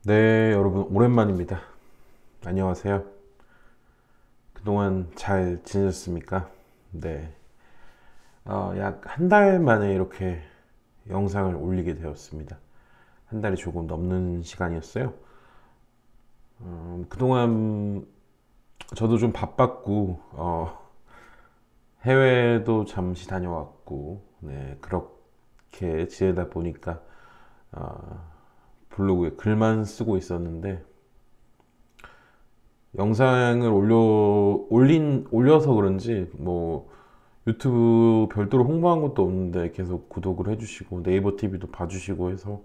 네, 여러분, 오랜만입니다. 안녕하세요. 그동안 잘 지내셨습니까? 네. 약 한 달 만에 이렇게 영상을 올리게 되었습니다. 한 달이 조금 넘는 시간이었어요. 그동안 저도 좀 바빴고, 해외도 잠시 다녀왔고, 네, 그렇게 지내다 보니까, 블로그에 글만 쓰고 있었는데, 영상을 올려서 그런지, 유튜브 별도로 홍보한 것도 없는데 계속 구독을 해주시고 네이버 TV도 봐주시고 해서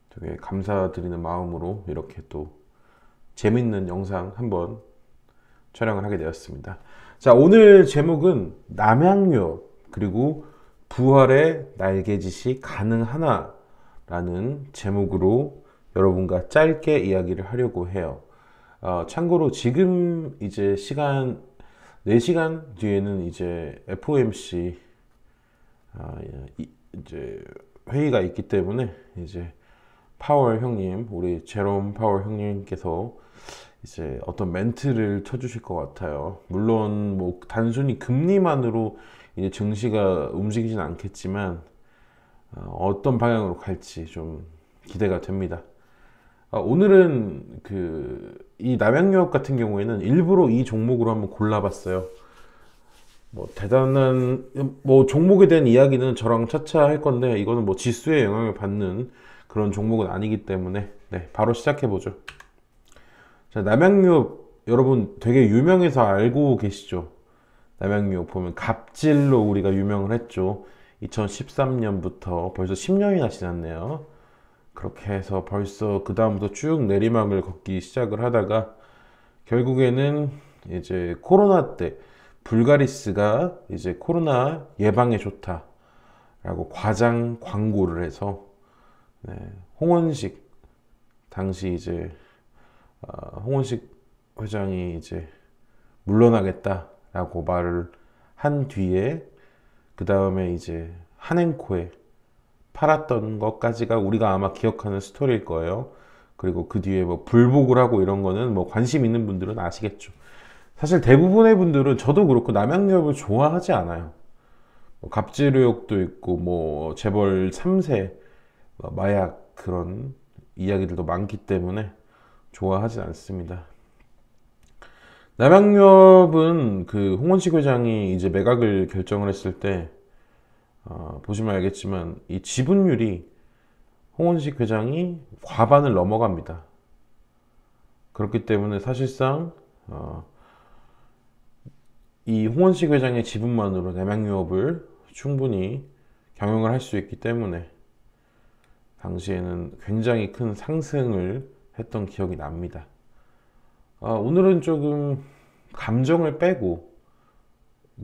되게 감사드리는 마음으로 이렇게 또 재밌는 영상 한번 촬영을 하게 되었습니다. 자, 오늘 제목은 남양유업 그리고 부활의 날개짓이 가능하나 라는 제목으로 여러분과 짧게 이야기를 하려고 해요. 참고로 지금 이제 시간 4시간 뒤에는 이제 FOMC 이제 회의가 있기 때문에 이제 파월 형님, 우리 제롬 파월 형님께서 이제 어떤 멘트를 쳐주실 것 같아요. 물론 뭐 단순히 금리만으로 이제 증시가 움직이진 않겠지만 어떤 방향으로 갈지 좀 기대가 됩니다. 오늘은 이 남양유업 같은 경우에는 일부러 이 종목으로 한번 골라봤어요. 뭐 대단한 종목에 대한 이야기는 저랑 차차 할 건데 이거는 뭐 지수에 영향을 받는 그런 종목은 아니기 때문에 네, 바로 시작해 보죠. 자, 남양유업 여러분 되게 유명해서 알고 계시죠? 남양유업 보면 갑질로 우리가 유명을 했죠. 2013년부터 벌써 10년이나 지났네요. 그렇게 해서 벌써 그 다음부터 쭉 내리막을 걷기 시작을 하다가 결국에는 이제 코로나 때 불가리스가 이제 코로나 예방에 좋다라고 과장 광고를 해서 네, 홍원식 당시 이제 홍원식 회장이 이제 물러나겠다라고 말을 한 뒤에 그 다음에 이제 한행코에 팔았던 것까지가 우리가 아마 기억하는 스토리일 거예요. 그리고 그 뒤에 뭐 불복을 하고 이런 거는 뭐 관심 있는 분들은 아시겠죠. 사실 대부분의 분들은 저도 그렇고 남양유업을 좋아하지 않아요. 뭐 갑질 의혹도 있고 뭐 재벌 3세 마약 그런 이야기들도 많기 때문에 좋아하지 않습니다. 남양유업은 그 홍원식 회장이 이제 매각을 결정을 했을 때 보시면 알겠지만 이 지분율이 홍원식 회장이 과반을 넘어갑니다. 그렇기 때문에 사실상 이 홍원식 회장의 지분만으로 남양유업을 충분히 경영을 할 수 있기 때문에 당시에는 굉장히 큰 상승을 했던 기억이 납니다. 오늘은 조금 감정을 빼고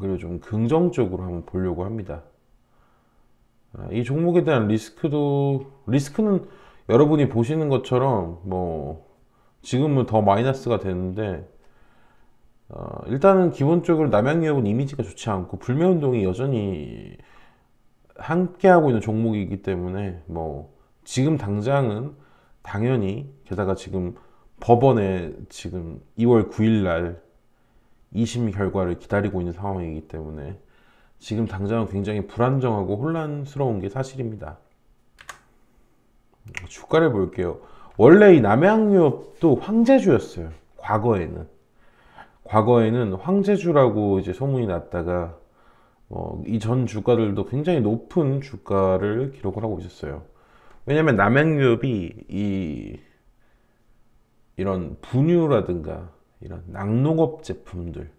그리고 좀 긍정적으로 한번 보려고 합니다. 이 종목에 대한 리스크는 여러분이 보시는 것처럼 뭐 지금은 더 마이너스가 되는데 일단은 기본적으로 남양유업은 이미지가 좋지 않고 불매운동이 여전히 함께하고 있는 종목이기 때문에 뭐 지금 당장은 당연히 게다가 지금 법원에 지금 2월 9일 날 2심 결과를 기다리고 있는 상황이기 때문에 지금 당장은 굉장히 불안정하고 혼란스러운 게 사실입니다. 주가를 볼게요. 원래 이 남양유업도 황제주였어요. 과거에는 황제주라고 이제 소문이 났다가 이전 주가들도 굉장히 높은 주가를 기록을 하고 있었어요. 왜냐면 남양유업이 이런 분유라든가 이런 낙농업 제품들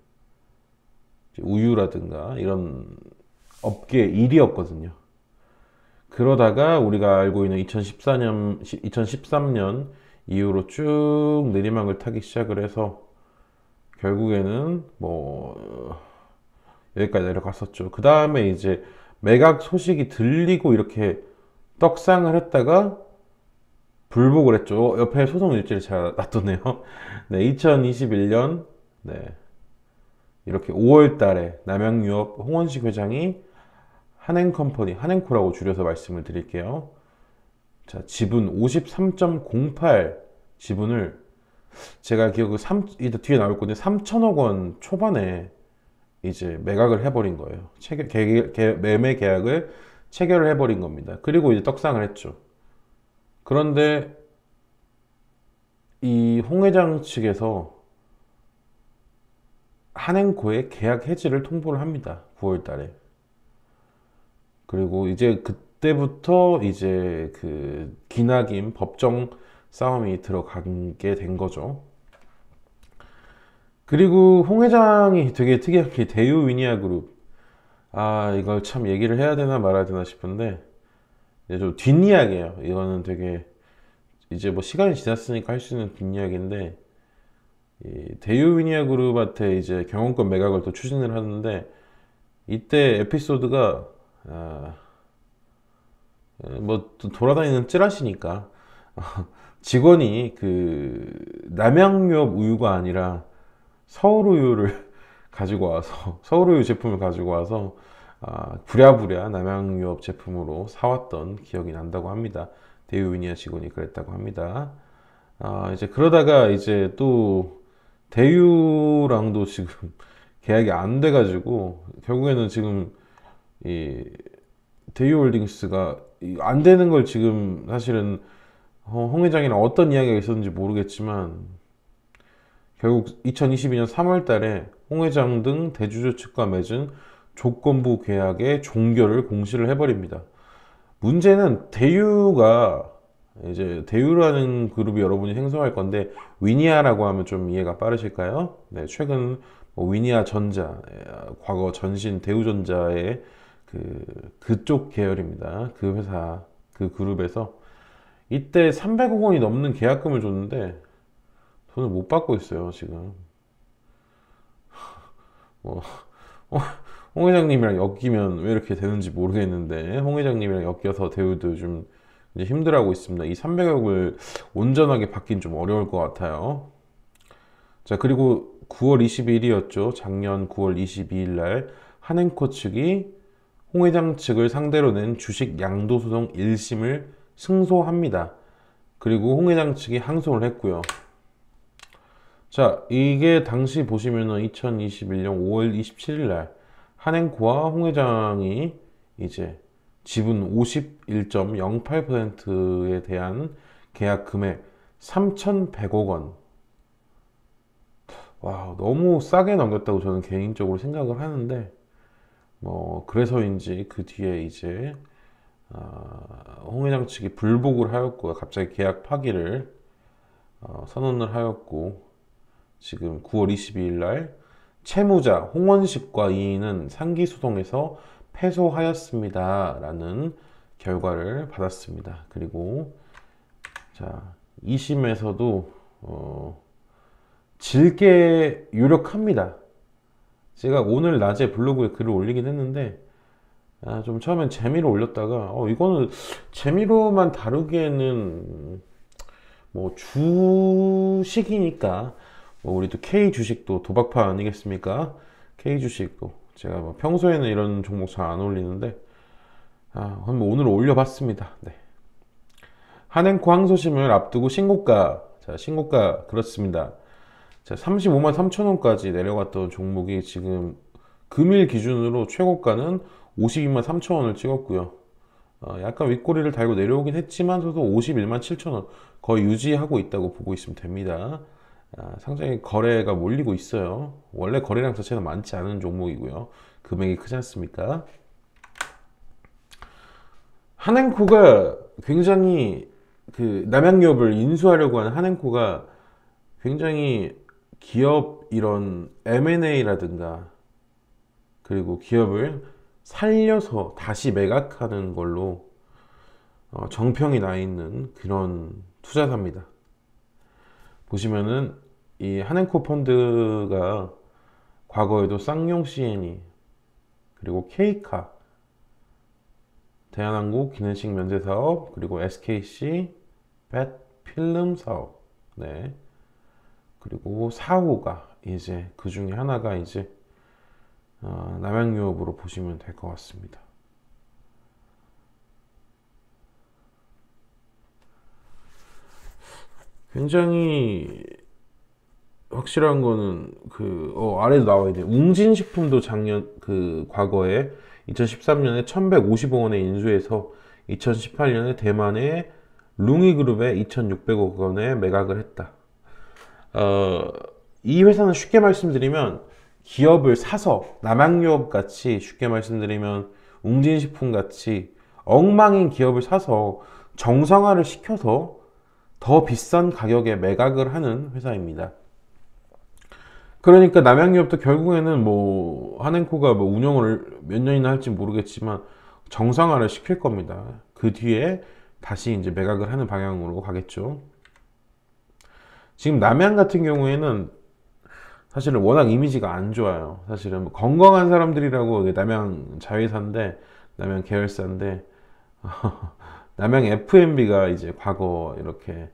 우유라든가 이런 업계 1위였거든요. 그러다가 우리가 알고 있는 2013년 이후로 쭉 내리막을 타기 시작을 해서 결국에는 뭐 여기까지 내려갔었죠. 그 다음에 이제 매각 소식이 들리고 이렇게 떡상을 했다가 불복을 했죠. 옆에 소송 일지를 잘 놔뒀네요. 네, 2021년 네, 이렇게 5월 달에 남양유업 홍원식 회장이 한행컴퍼니, 한행코라고 줄여서 말씀을 드릴게요. 자, 지분 53.08 지분을 제가 기억을 이따 뒤에 나올 건데 3천억 원 초반에 이제 매각을 해버린 거예요. 매매 계약을 체결을 해버린 겁니다. 그리고 이제 떡상을 했죠. 그런데 이 홍 회장 측에서 한행코의 계약 해지를 통보를 합니다. 9월 달에. 그리고 이제 그때부터 이제 그 기나긴 법정 싸움이 들어가게 된 거죠. 그리고 홍 회장이 되게 특이하게 대우위니아 그룹, 이걸 참 얘기를 해야 되나 말아야 되나 싶은데 이제 좀 뒷이야기예요. 이거는 되게 이제 뭐 시간이 지났으니까 할 수 있는 뒷이야기인데, 이 대우위니아 그룹한테 이제 경영권 매각을 또 추진을 하는데, 이때 에피소드가 뭐 돌아다니는 찌라시니까 직원이 그 남양유업 우유가 아니라 서울우유를 가지고 와서 서울우유 제품을 가지고 와서 부랴부랴 남양유업 제품으로 사왔던 기억이 난다고 합니다. 대우위니아 직원이 그랬다고 합니다. 이제 그러다가 이제 또 대유랑도 지금 계약이 안 돼가지고 결국에는 지금 이 대유홀딩스가 안 되는 걸 지금 사실은 홍 회장이랑 어떤 이야기가 있었는지 모르겠지만 결국 2022년 3월 달에 홍 회장 등 대주주 측과 맺은 조건부 계약의 종결을 공시를 해버립니다. 문제는 대유가 이제 대유라는 그룹이 여러분이 생소할 건데 위니아라고 하면 좀 이해가 빠르실까요? 네, 최근 뭐 위니아 전자, 과거 전신 대우전자의 그쪽 계열입니다. 그 회사, 그 그룹에서 이때 300억 원이 넘는 계약금을 줬는데 돈을 못 받고 있어요, 지금. 뭐, 홍 회장님이랑 엮이면 왜 이렇게 되는지 모르겠는데, 홍 회장님이랑 엮여서 대우도 좀 이제 힘들어하고 있습니다. 이 300억을 온전하게 받긴 좀 어려울 것 같아요. 자, 그리고 9월 22일이었죠. 작년 9월 22일 날 한행코 측이 홍 회장 측을 상대로 낸 주식 양도소송 1심을 승소합니다. 그리고 홍 회장 측이 항소를 했고요. 자, 이게 당시 보시면은 2021년 5월 27일 날 한행코와 홍 회장이 이제 지분 51.08%에 대한 계약 금액 3,100억 원. 와, 너무 싸게 넘겼다고 저는 개인적으로 생각을 하는데, 뭐, 그래서인지 그 뒤에 이제, 홍 회장 측이 불복을 하였고요. 갑자기 계약 파기를 선언을 하였고, 지금 9월 22일 날 채무자 홍원식과 이인은 상기소송에서 패소하였습니다. 라는 결과를 받았습니다. 그리고 자, 2심에서도 질게 유력합니다. 제가 오늘 낮에 블로그에 글을 올리긴 했는데 좀 처음엔 재미로 올렸다가 이거는 재미로만 다루기에는 뭐 주식이니까 뭐 우리 또 K 주식도 도박파 아니겠습니까? K 주식도 제가 뭐 평소에는 이런 종목 잘 안 올리는데 한번 오늘 올려봤습니다. 네. 한행코 항소심을 앞두고 신고가, 자 신고가 그렇습니다. 자 35만 3천 원까지 내려갔던 종목이 지금 금일 기준으로 최고가는 52만 3천 원을 찍었고요. 약간 윗꼬리를 달고 내려오긴 했지만서도 51만 7천 원 거의 유지하고 있다고 보고 있으면 됩니다. 상당히 거래가 몰리고 있어요. 원래 거래량 자체는 많지 않은 종목이고요. 금액이 크지 않습니까? 한행코가 굉장히 그 남양유업을 인수하려고 하는 한행코가 굉장히 기업 이런 M&A라든가 그리고 기업을 살려서 다시 매각하는 걸로 정평이 나 있는 그런 투자사입니다. 보시면은 이 한행코 펀드가 과거에도 쌍용 CNE 그리고 K카 대한항공 기내식 면세 사업 그리고 SKC 뱃 필름 사업 네 그리고 사호가 이제 그 중에 하나가 이제 남양유업으로 보시면 될 것 같습니다. 굉장히 확실한 거는 아래도 나와 있네. 웅진식품도 과거에 2013년에 1150억 원에 인수해서 2018년에 대만의 룽이그룹에 2600억 원에 매각을 했다. 이 회사는 쉽게 말씀드리면 기업을 사서 남양유업 같이, 쉽게 말씀드리면 웅진식품 같이 엉망인 기업을 사서 정상화를 시켜서 더 비싼 가격에 매각을 하는 회사입니다. 그러니까 남양유업도 결국에는 한행코가 운영을 몇 년이나 할지 모르겠지만 정상화를 시킬 겁니다. 그 뒤에 다시 이제 매각을 하는 방향으로 가겠죠. 지금 남양 같은 경우에는 사실은 워낙 이미지가 안 좋아요. 사실은 건강한 사람들이라고 남양 자회사인데, 남양 계열사인데 남양 F&B가 이제 과거 이렇게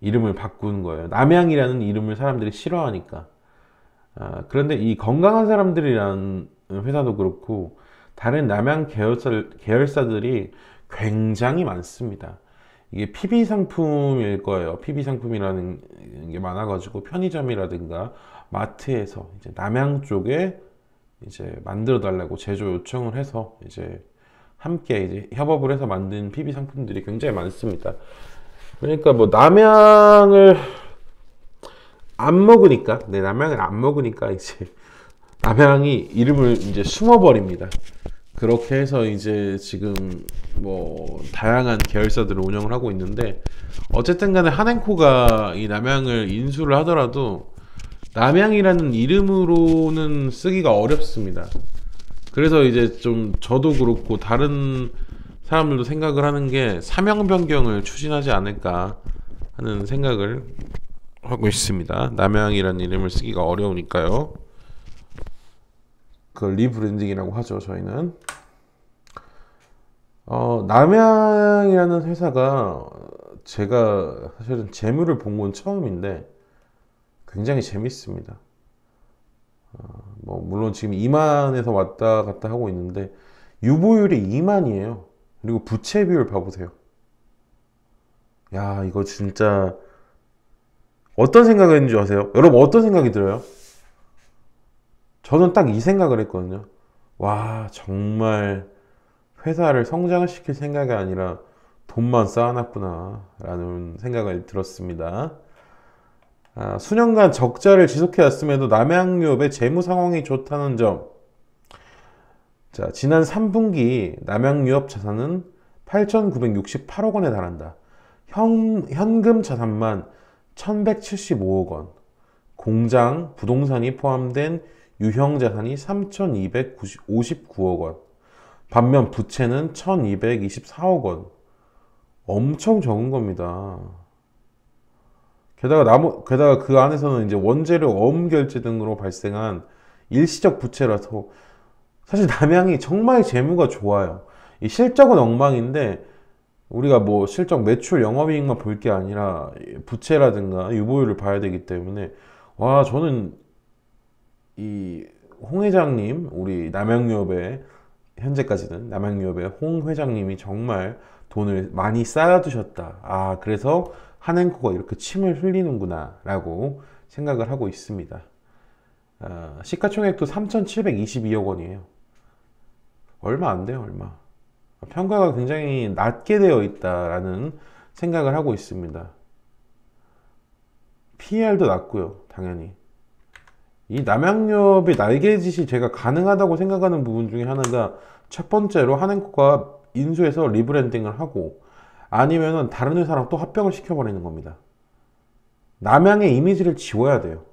이름을 바꾼 거예요. 남양이라는 이름을 사람들이 싫어하니까. 그런데 이 건강한 사람들이라는 회사도 그렇고 다른 남양 계열사들이 굉장히 많습니다. 이게 PB 상품일 거예요. PB 상품이라는 게 많아가지고 편의점이라든가 마트에서 이제 남양 쪽에 이제 만들어 달라고 제조 요청을 해서 이제 함께 이제 협업을 해서 만든 PB 상품들이 굉장히 많습니다. 그러니까 남양을 안 먹으니까, 남양을 안 먹으니까 이제 남양이 이름을 이제 숨어버립니다. 그렇게 해서 이제 지금 다양한 계열사들을 운영을 하고 있는데, 어쨌든 간에 한행코가 이 남양을 인수를 하더라도 남양이라는 이름으로는 쓰기가 어렵습니다. 그래서 이제 좀 저도 그렇고 다른 사람들도 생각을 하는 게 사명 변경을 추진하지 않을까 하는 생각을 하고 있습니다. 남양이라는 이름을 쓰기가 어려우니까요. 그 리브랜딩이라고 하죠, 저희는. 남양이라는 회사가 제가 사실은 재물을 본 건 처음인데 굉장히 재밌습니다. 물론 지금 2만에서 왔다 갔다 하고 있는데 유보율이 2만이에요. 그리고 부채 비율 봐보세요. 야, 이거 진짜 어떤 생각을 했는지 아세요? 여러분 어떤 생각이 들어요? 저는 딱 이 생각을 했거든요. 와, 정말 회사를 성장시킬 생각이 아니라 돈만 쌓아놨구나 라는 생각을 들었습니다. 수년간 적자를 지속해왔음에도 남양유업의 재무 상황이 좋다는 점. 자, 지난 3분기 남양유업 자산은 8,968억 원에 달한다. 현금 자산만 1,175억 원, 공장, 부동산이 포함된 유형 자산이 3,259억 원, 반면 부채는 1,224억 원. 엄청 적은 겁니다. 게다가 그 안에서는 이제 원재료 어음 결제 등으로 발생한 일시적 부채라서 사실 남양이 정말 재무가 좋아요. 이 실적은 엉망인데 우리가 실적 매출 영업이익만 볼 게 아니라 부채라든가 유보율을 봐야 되기 때문에 저는 이 홍 회장님, 우리 남양유업의 현재까지는 남양유업의 홍 회장님이 정말 돈을 많이 쌓아두셨다. 그래서 한행코가 이렇게 침을 흘리는구나 라고 생각을 하고 있습니다. 시가총액도 3,722억 원이에요. 얼마 안 돼요, 얼마. 평가가 굉장히 낮게 되어 있다라는 생각을 하고 있습니다. PER도 낮고요, 당연히. 이 남양유업의 날개짓이 제가 가능하다고 생각하는 부분 중에 하나가 첫 번째로 한행코가 인수해서 리브랜딩을 하고 아니면은 다른 회사랑 또 합병을 시켜버리는 겁니다. 남양의 이미지를 지워야 돼요.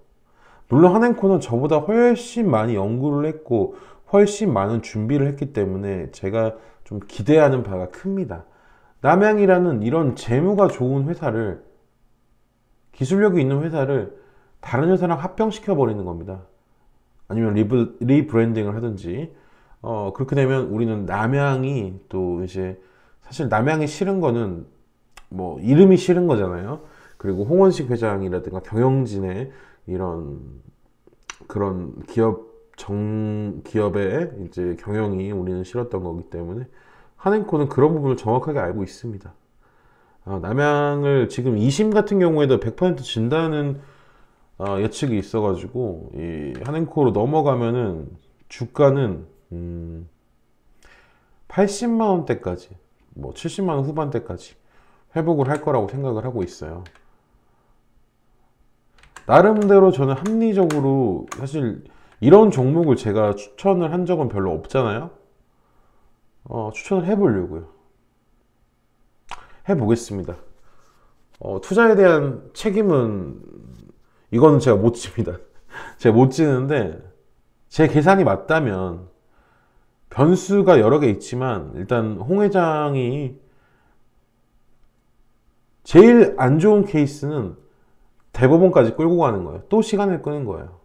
물론 한행코는 저보다 훨씬 많이 연구를 했고 훨씬 많은 준비를 했기 때문에 제가 좀 기대하는 바가 큽니다. 남양이라는 이런 재무가 좋은 회사를, 기술력이 있는 회사를 다른 회사랑 합병시켜 버리는 겁니다. 아니면 리브랜딩을 하든지. 그렇게 되면 우리는 남양이 또 이제 사실 남양이 싫은 거는 이름이 싫은 거잖아요. 그리고 홍원식 회장이라든가 경영진의 이런 그런 기업의 이제 경영이 우리는 싫었던 거기 때문에 한행코는 그런 부분을 정확하게 알고 있습니다. 남양을 지금 2심 같은 경우에도 100% 진다는 예측이 있어가지고 이 한행코로 넘어가면은 주가는 80만 원대까지, 뭐 70만 원 후반대까지 회복을 할 거라고 생각을 하고 있어요. 나름대로 저는 합리적으로, 사실 이런 종목을 제가 추천을 한 적은 별로 없잖아요. 추천을 해보려고요. 해보겠습니다. 투자에 대한 책임은, 이거는 제가 못 집니다. 제가 못 지는데, 제 계산이 맞다면, 변수가 여러 개 있지만, 일단 홍 회장이 제일 안 좋은 케이스는 대법원까지 끌고 가는 거예요. 또 시간을 끄는 거예요.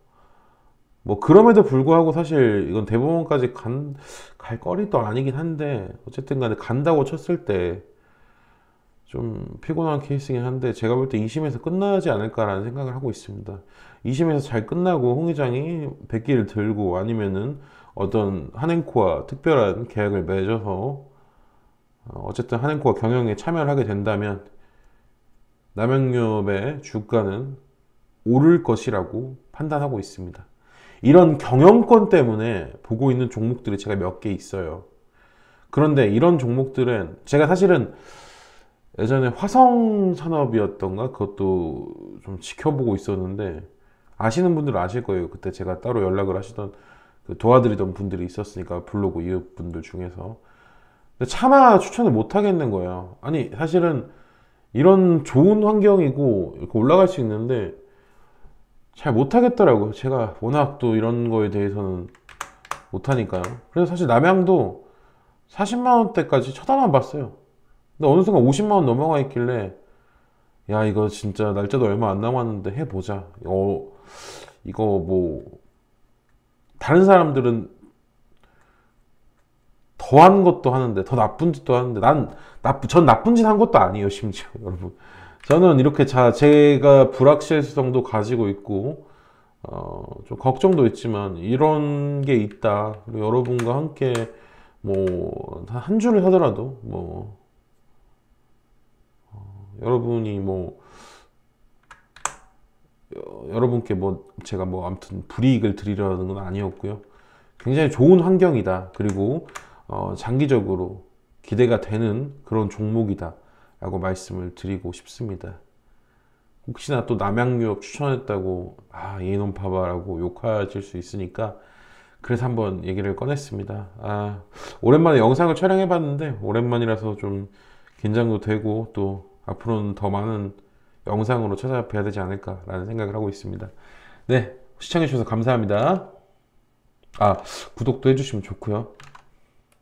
뭐 그럼에도 불구하고 사실 이건 대법원까지 갈 거리도 아니긴 한데, 어쨌든 간에 간다고 쳤을 때 좀 피곤한 케이스긴 한데, 제가 볼 때 2심에서 끝나지 않을까라는 생각을 하고 있습니다. 2심에서 잘 끝나고 홍 회장이 백기를 들고 아니면은 어떤 한행코와 특별한 계약을 맺어서 어쨌든 한행코가 경영에 참여를 하게 된다면 남양유업의 주가는 오를 것이라고 판단하고 있습니다. 이런 경영권 때문에 보고 있는 종목들이 제가 몇 개 있어요. 그런데 이런 종목들은 제가 사실은 예전에 화성산업이었던가 그것도 좀 지켜보고 있었는데, 아시는 분들은 아실 거예요. 그때 제가 따로 연락을 하시던, 도와드리던 분들이 있었으니까, 블로그 이웃분들 중에서. 근데 차마 추천을 못 하겠는 거예요. 아니 사실은 이런 좋은 환경이고 이렇게 올라갈 수 있는데 잘 못하겠더라고요. 제가 워낙 또 이런 거에 대해서는 못하니까요. 그래서 사실 남양도 40만 원대까지 쳐다만 봤어요. 근데 어느 순간 50만 원 넘어가 있길래, 야 이거 진짜 날짜도 얼마 안 남았는데 해보자. 이거 뭐 다른 사람들은 더한 것도 하는데, 더 나쁜 짓도 하는데, 전 나쁜 짓 한 것도 아니에요, 심지어. 여러분, 저는 이렇게 제가 불확실성도 가지고 있고 좀 걱정도 있지만 이런 게 있다, 그리고 여러분과 함께 뭐 한 주를 하더라도 뭐 여러분이 뭐 여러분께 뭐 제가 뭐 아무튼 불이익을 드리려는 건 아니었고요. 굉장히 좋은 환경이다, 그리고 장기적으로 기대가 되는 그런 종목이다 라고 말씀을 드리고 싶습니다. 혹시나 또 남양유업 추천했다고 얘놈 봐봐라고 욕하실 수 있으니까 그래서 한번 얘기를 꺼냈습니다. 오랜만에 영상을 촬영해 봤는데 오랜만이라서 좀 긴장도 되고, 또 앞으로는 더 많은 영상으로 찾아뵈야 되지 않을까 라는 생각을 하고 있습니다. 네, 시청해 주셔서 감사합니다. 구독도 해주시면 좋고요.